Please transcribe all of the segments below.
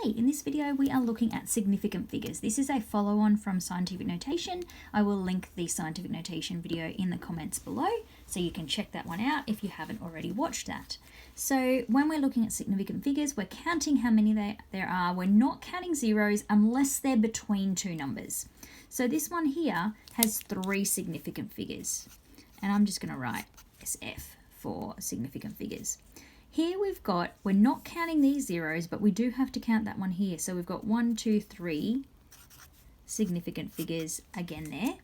Okay, in this video we are looking at significant figures. This is a follow-on from scientific notation. I will link the scientific notation video in the comments below, so you can check that one out if you haven't already watched that. So when we're looking at significant figures, we're counting how many there are. We're not counting zeros unless they're between two numbers. So this one here has 3 significant figures, and I'm just going to write SF for significant figures. Here we're not counting these zeros, but we do have to count that one here. So we've got 1, 2, 3 significant figures again there.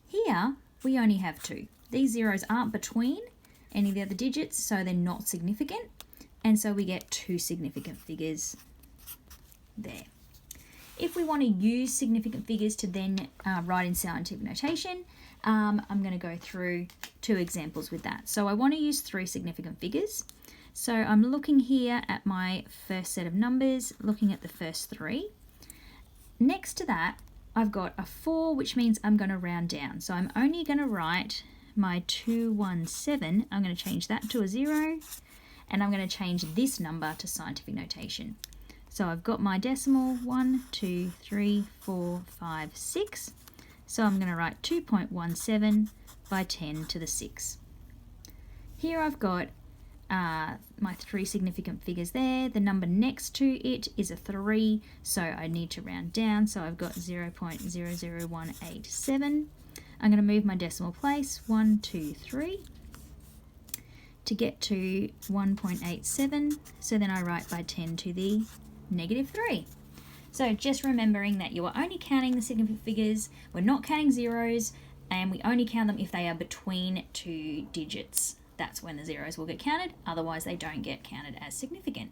Here we only have 2. These zeros aren't between any of the other digits, so they're not significant. And so we get 2 significant figures there. If we want to use significant figures to then write in scientific notation, I'm going to go through 2 examples with that. So I want to use 3 significant figures. So I'm looking here at my first set of numbers, looking at the first 3. Next to that, I've got a 4, which means I'm going to round down. So I'm only going to write my 217. I'm going to change that to a 0, and I'm going to change this number to scientific notation. So I've got my decimal 1, 2, 3, 4, 5, 6. So I'm going to write 2.17 by 10 to the 6. Here I've got my 3 significant figures there. The number next to it is a 3, so I need to round down. So I've got 0.00187. I'm going to move my decimal place 1, 2, 3 to get to 1.87. So then I write by 10 to the -3. So just remembering that you are only counting the significant figures, we're not counting zeros, and we only count them if they are between 2 digits. That's when the zeros will get counted, otherwise they don't get counted as significant.